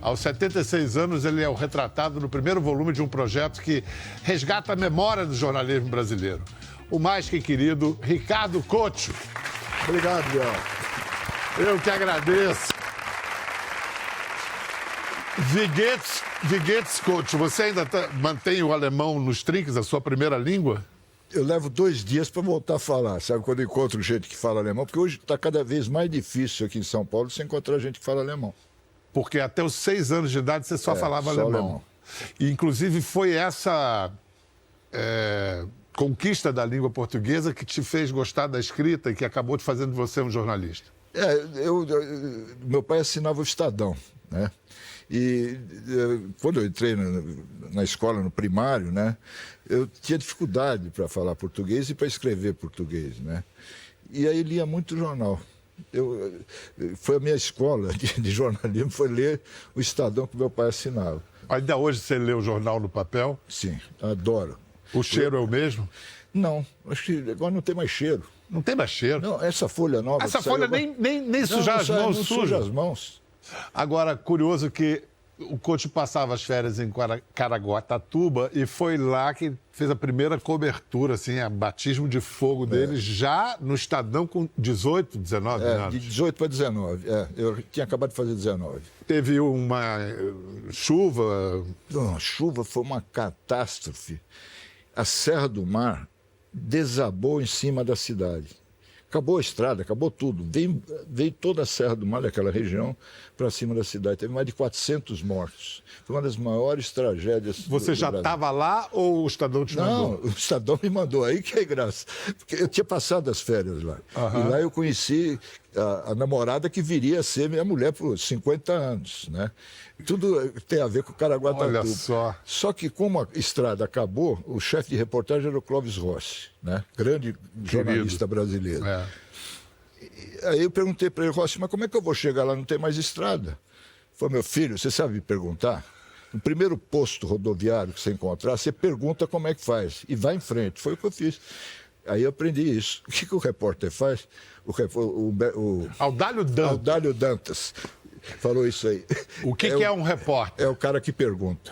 Aos 76 anos, ele é o retratado no primeiro volume de um projeto que resgata a memória do jornalismo brasileiro. O mais que querido Ricardo Couto. Obrigado, Biel. Eu que agradeço. Viguetes Couto, você ainda mantém o alemão nos trinques, a sua primeira língua? Eu levo 2 dias para voltar a falar, sabe? Quando eu encontro gente que fala alemão, porque hoje está cada vez mais difícil aqui em São Paulo você encontrar gente que fala alemão. Porque até os 6 anos de idade você só falava alemão. E, inclusive, foi essa conquista da língua portuguesa que te fez gostar da escrita e que acabou te fazendo de você um jornalista. Meu pai assinava o Estadão, né? E quando eu entrei na escola, no primário, né, eu tinha dificuldade para falar português e para escrever português, né? E aí lia muito jornal. Foi a minha escola de jornalismo, foi ler o Estadão que meu pai assinava. Ainda hoje você lê o jornal no papel? Sim, adoro. O cheiro é o mesmo? Não, acho que agora não tem mais cheiro. Não tem mais cheiro? Não, essa folha nova... Essa folha nem sujar as mãos, suja as mãos. Agora, curioso que o Couto passava as férias em Caraguatatuba e foi lá que fez a primeira cobertura, assim, a batismo de fogo dele, já no Estadão com 18, 19 anos. De 18 para 19, eu tinha acabado de fazer 19. Teve uma chuva... Não, a chuva foi uma catástrofe. A Serra do Mar desabou em cima da cidade. Acabou a estrada, acabou tudo. Veio toda a Serra do Mar, daquela região, para cima da cidade. Teve mais de 400 mortos. Foi uma das maiores tragédias do Você já estava lá ou o Estadão te mandou? Não, o Estadão me mandou. Aí que é graça. Porque eu tinha passado as férias lá. E lá eu conheci a namorada que viria a ser minha mulher por 50 anos, né? Tudo tem a ver com o Caraguatatuba. Olha só. Só que como a estrada acabou, o chefe de reportagem era o Clóvis Rossi, né? Grande jornalista brasileiro. Aí eu perguntei para ele, Rossi, mas como é que eu vou chegar lá? Não tem mais estrada. Ele falou, meu filho, você sabe me perguntar? No primeiro posto rodoviário que você encontrar, você pergunta como é que faz e vai em frente. Foi o que eu fiz. Aí eu aprendi isso. O que o repórter faz? Audálio Dantas. Audálio Dantas falou isso aí. O que é um repórter? É o cara que pergunta.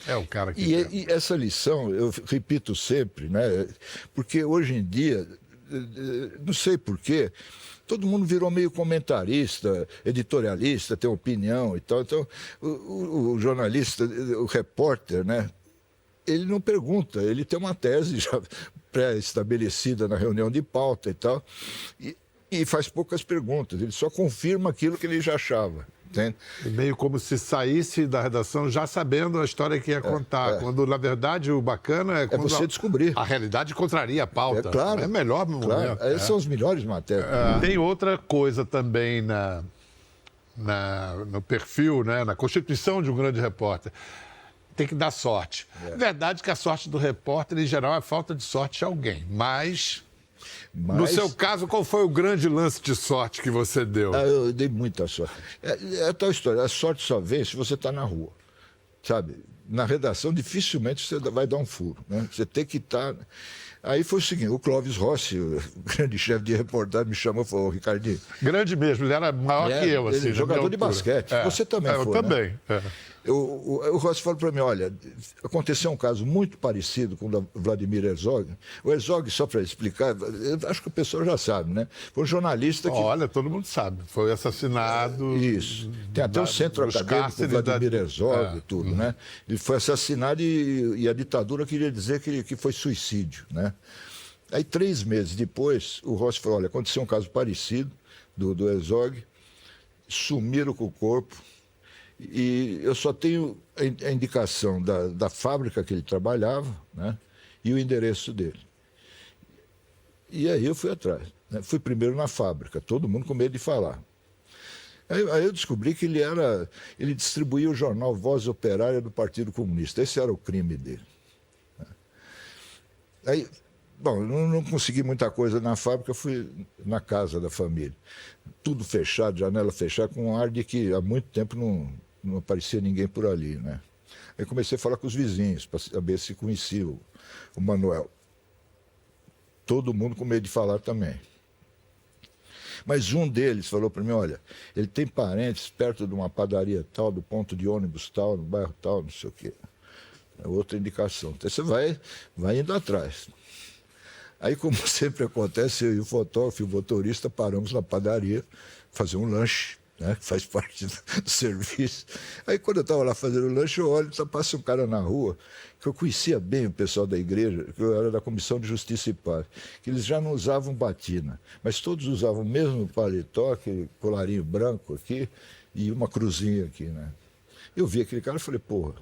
É o cara que pergunta. E essa lição, eu repito sempre, né? Porque hoje em dia, não sei porquê, todo mundo virou meio comentarista, editorialista, tem opinião e tal. Então, o jornalista, o repórter, né? Ele não pergunta, ele tem uma tese já pré-estabelecida na reunião de pauta e tal, e faz poucas perguntas, ele só confirma aquilo que ele já achava. Entende? Meio como se saísse da redação já sabendo a história que ia contar, quando na verdade o bacana é quando você descobrir. A realidade contraria a pauta. Claro. É melhor no momento. Essas são as melhores matérias. Tem outra coisa também no perfil, né, na constituição de um grande repórter. Tem que dar sorte. É verdade que a sorte do repórter, em geral, é falta de sorte de alguém. Mas, no seu caso, qual foi o grande lance de sorte que você deu? Eu dei muita sorte. É a tal história, a sorte só vem se você está na rua. Sabe? Na redação, dificilmente você vai dar um furo. Né? Você tem que estar... Aí foi o seguinte, o Clóvis Rossi, o grande chefe de reportagem, me chamou e falou, Ricardinho... Grande mesmo, ele era maior que eu, assim. Ele, jogador de basquete. Você também foi, eu também. Né? O Rossi falou para mim, olha, aconteceu um caso muito parecido com o da Vladimir Herzog. O Herzog, só para explicar, eu acho que o pessoal já sabe, né? Foi um jornalista que... Olha, todo mundo sabe. Foi assassinado... Isso. Tem até o centro acadêmico do Vladimir Herzog e tudo, né? Ele foi assassinado e a ditadura queria dizer que foi suicídio, né? Aí, 3 meses depois, o Rossi falou, olha, aconteceu um caso parecido do Herzog, sumiram com o corpo, e eu só tenho a indicação da fábrica que ele trabalhava, né, e o endereço dele. E aí eu fui atrás. Né? Fui primeiro na fábrica, todo mundo com medo de falar. Aí eu descobri que ele distribuía o jornal Voz Operária do Partido Comunista. Esse era o crime dele. Aí, bom, eu não consegui muita coisa na fábrica, fui na casa da família. Tudo fechado, janela fechada, com um ar de que há muito tempo não aparecia ninguém por ali, né? Aí comecei a falar com os vizinhos, para saber se conhecia o Manuel. Todo mundo com medo de falar também. Mas um deles falou para mim, olha, ele tem parentes perto de uma padaria tal, do ponto de ônibus tal, no bairro tal, não sei o quê. É outra indicação. Então você vai indo atrás. Aí, como sempre acontece, eu e o fotógrafo e o motorista paramos na padaria fazer um lanche, né, que faz parte do serviço. Aí, quando eu estava lá fazendo o lanche, eu olho, só passa um cara na rua, que eu conhecia bem o pessoal da igreja, que eu era da Comissão de Justiça e Paz, que eles já não usavam batina, mas todos usavam o mesmo paletó, aquele colarinho branco aqui, e uma cruzinha aqui, né? Eu vi aquele cara e falei, porra,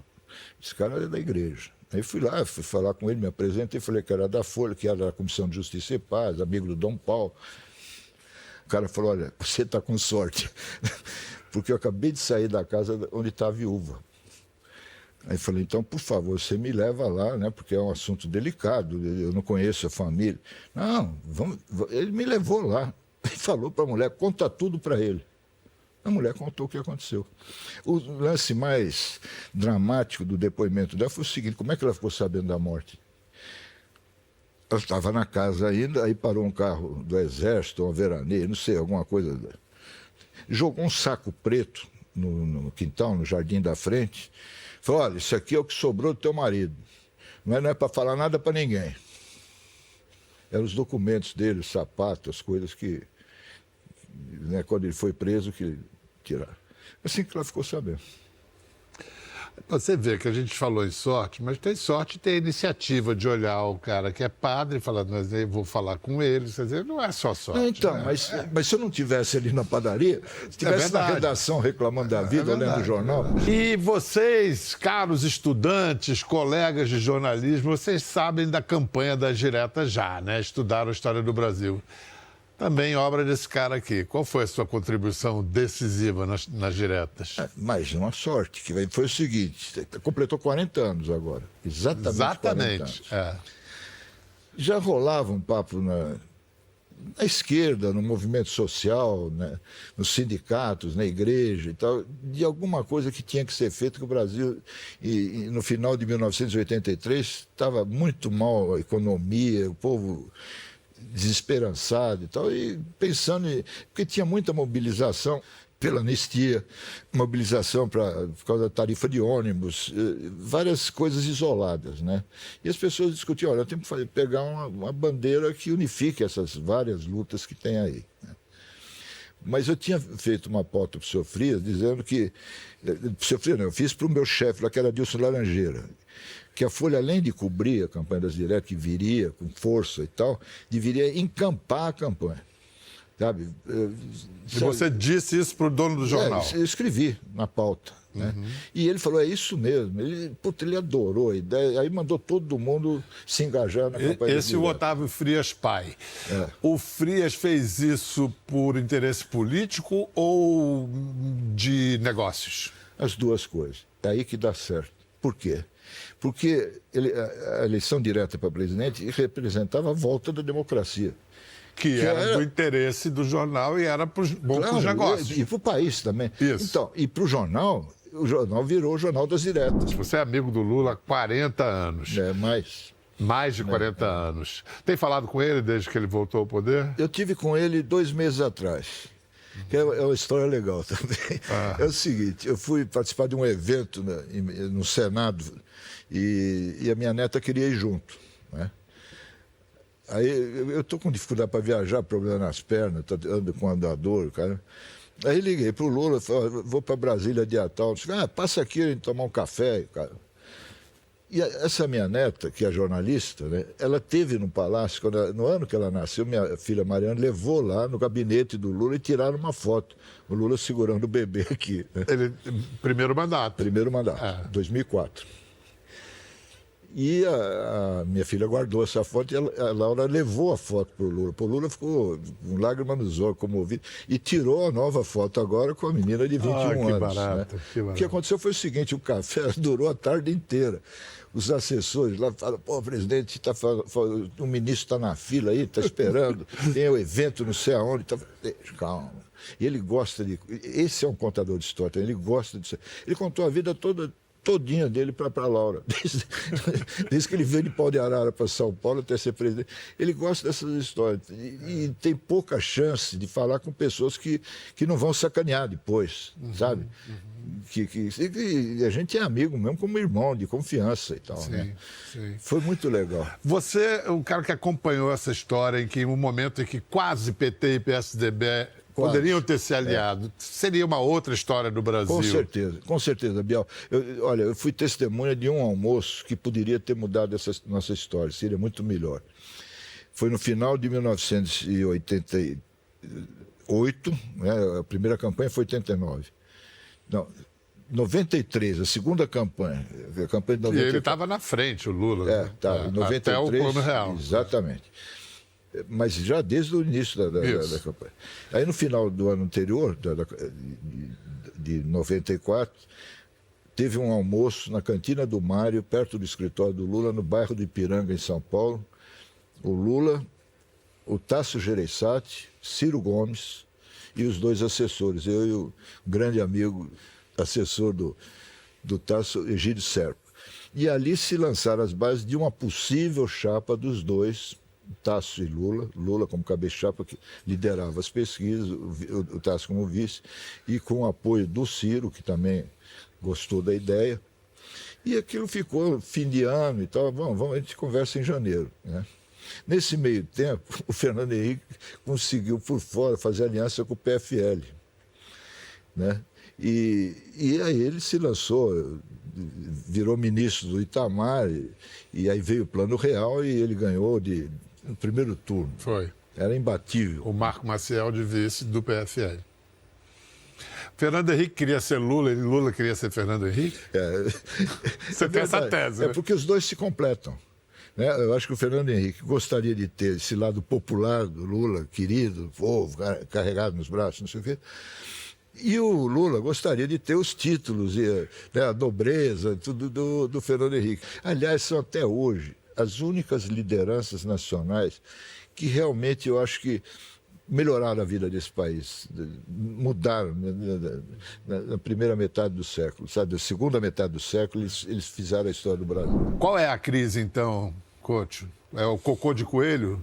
esse cara é da igreja. Aí fui lá, fui falar com ele, me apresentei, falei que era da Folha, que era da Comissão de Justiça e Paz, amigo do Dom Paulo. O cara falou, olha, você está com sorte, porque eu acabei de sair da casa onde está a viúva. Aí falei, então, por favor, você me leva lá, né, porque é um assunto delicado, eu não conheço a família. Não, vamos. Ele me levou lá e falou para a mulher, conta tudo para ele. A mulher contou o que aconteceu. O lance mais dramático do depoimento dela foi o seguinte, como é que ela ficou sabendo da morte? Ela estava na casa ainda, aí parou um carro do Exército, uma veraneia, não sei, alguma coisa. Jogou um saco preto no quintal, no jardim da frente. Falou, olha, isso aqui é o que sobrou do teu marido. Não é para falar nada para ninguém. Eram os documentos dele, os sapatos, as coisas que... Né, quando ele foi preso, que tiraram. Assim que ela ficou sabendo. Você vê que a gente falou em sorte, mas tem sorte e tem a iniciativa de olhar o cara que é padre e falar, mas eu vou falar com ele. Quer dizer, não é só sorte. Então, né? mas se eu não tivesse ali na padaria, se estivesse na redação reclamando da vida, lendo o jornal... E vocês, caros estudantes, colegas de jornalismo, vocês sabem da campanha das diretas já, né? Estudaram a história do Brasil. Também obra desse cara aqui. Qual foi a sua contribuição decisiva nas diretas? Mais uma sorte, que foi o seguinte, completou 40 anos agora. Exatamente 40 anos. É. Já rolava um papo na esquerda, no movimento social, né, nos sindicatos, na igreja e tal, de alguma coisa que tinha que ser feita, que o Brasil, e no final de 1983, estava muito mal a economia, o povo... desesperançado e tal, e pensando porque tinha muita mobilização pela anistia, mobilização por causa da tarifa de ônibus, várias coisas isoladas, né? E as pessoas discutiam, olha, temos que pegar uma bandeira que unifique essas várias lutas que tem aí, né? Mas eu tinha feito uma pauta para o Sr. Frias, dizendo que... Sr. Frias, não, eu fiz para o meu chefe lá, que era Dilson Laranjeira, que a Folha, além de cobrir a campanha das diretas, que viria com força e tal, deveria encampar a campanha. Sabe? E você disse isso para o dono do jornal? Eu escrevi na pauta. Né? E ele falou, é isso mesmo. Ele adorou a ideia, aí mandou todo mundo se engajar na campanha. Esse é o Otávio Frias pai. É. O Frias fez isso por interesse político ou de negócios? As duas coisas. É aí que dá certo. Por quê? Porque a eleição direta para presidente representava a volta da democracia. Que era do interesse do jornal e era bom para os negócios. E para o país também. Isso. Então, e para o jornal virou o Jornal das Diretas. Você é amigo do Lula há 40 anos. Mais. Mais de 40 anos. Tem falado com ele desde que ele voltou ao poder? Eu tive com ele 2 meses atrás. Que é uma história legal também. É o seguinte, eu fui participar de um evento no Senado e a minha neta queria ir junto, né? Aí eu estou com dificuldade para viajar, problema nas pernas, ando com andador, cara. Aí liguei para o Lula, falei, vou para Brasília dia tal. Disse, passa aqui a gente tomar um café, cara. E essa minha neta, que é jornalista, né, ela teve no Palácio, no ano que ela nasceu, minha filha Mariana levou lá no gabinete do Lula e tiraram uma foto. O Lula segurando o bebê aqui. Né? Primeiro mandato. Primeiro mandato, 2004. E a minha filha guardou essa foto e a Laura levou a foto para o Lula. O Lula ficou com lágrimas nos olhos, comovido, e tirou a nova foto agora com a menina de 21 anos. Barato, né? que barato. O que aconteceu foi o seguinte, o café durou a tarde inteira. Os assessores lá falaram, pô, presidente, o ministro está na fila aí, está esperando, tem o evento não sei aonde. Calma. E ele gosta de... Esse é um contador de história, ele gosta de... Ele contou a vida toda todinha dele para a Laura. Desde que ele veio de Pau de Arara para São Paulo até ser presidente. Ele gosta dessas histórias. E tem pouca chance de falar com pessoas que não vão sacanear depois, sabe? Que a gente é amigo mesmo, como irmão, de confiança e tal, sim, né? Sim. Foi muito legal. Você é um cara que acompanhou essa história em que, um momento em que quase PT e PSDB poderiam ter se aliado, seria uma outra história do Brasil. Com certeza, Bial. Olha, eu fui testemunha de um almoço que poderia ter mudado essa nossa história, seria muito melhor. Foi no final de 1988, né, a primeira campanha foi 89. Não, 93, a segunda campanha, a campanha de 93. E ele estava na frente, o Lula. Tá, em 93, até o Plano Real. Exatamente. Mas já desde o início da campanha. Aí no final do ano anterior, de 94, teve um almoço na Cantina do Mário, perto do escritório do Lula, no bairro do Ipiranga, em São Paulo. O Lula, o Tasso Gereissati, Ciro Gomes e os dois assessores. Eu e o grande amigo, assessor do Tasso, Egídio Serpa. E ali se lançaram as bases de uma possível chapa dos dois, Tasso e Lula como cabeça-chapa que liderava as pesquisas, o Tasso como vice, e com o apoio do Ciro, que também gostou da ideia. E aquilo ficou fim de ano e tal, vamos, a gente conversa em janeiro, né? Nesse meio tempo, o Fernando Henrique conseguiu por fora fazer aliança com o PFL, né? E aí ele se lançou, virou ministro do Itamar, e aí veio o Plano Real e ele ganhou no primeiro turno. Foi. Era imbatível. O Marco Maciel de vice do PFL. Fernando Henrique queria ser Lula e Lula queria ser Fernando Henrique? Você tem essa tese, né? É porque os dois se completam, né? Eu acho que o Fernando Henrique gostaria de ter esse lado popular do Lula, querido, povo, carregado nos braços, não sei o quê. E o Lula gostaria de ter os títulos, né, a nobreza, tudo do Fernando Henrique. Aliás, são até hoje as únicas lideranças nacionais que realmente eu acho que melhoraram a vida desse país, mudaram, né, na primeira metade do século, sabe? Na segunda metade do século eles fizeram a história do Brasil. Qual é a crise, então, Couto? É o cocô de coelho?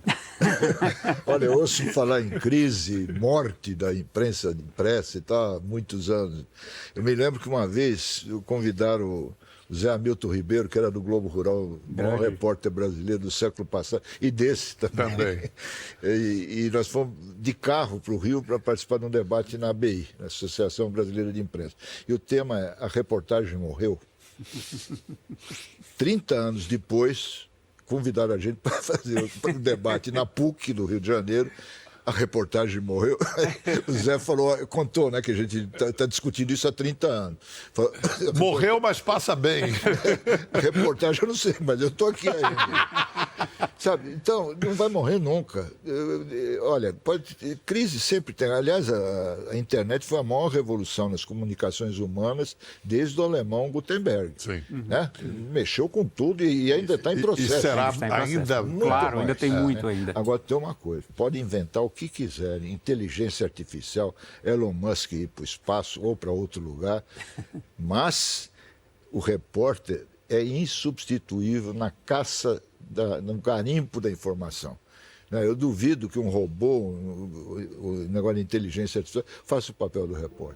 Olha, eu ouço falar em crise, morte da imprensa impressa e tal, há muitos anos. Eu me lembro que uma vez convidaram o Zé Hamilton Ribeiro, que era do Globo Rural, o maior repórter brasileiro do século passado, e desse também. E nós fomos de carro para o Rio para participar de um debate na ABI, na Associação Brasileira de Imprensa. E o tema é A Reportagem Morreu. 30 anos depois, convidaram a gente para fazer um debate na PUC, do Rio de Janeiro. A reportagem morreu. O Zé falou, contou, né, que a gente está discutindo isso há 30 anos. Falou, morreu, mas passa bem. A reportagem eu não sei, mas eu estou aqui ainda. Sabe? Então, não vai morrer nunca. Olha, crise sempre tem. Aliás, a internet foi a maior revolução nas comunicações humanas desde o alemão Gutenberg. Sim. Né? Mexeu com tudo e ainda está em processo. E será ainda muito claro, mais. ainda tem muito ainda. Agora, tem uma coisa. Pode inventar o que quiserem. Inteligência artificial, Elon Musk ir para o espaço ou para outro lugar. Mas o repórter é insubstituível na caça, no garimpo da informação. Eu duvido que um robô, o negócio de inteligência artificial, faça o papel do repórter.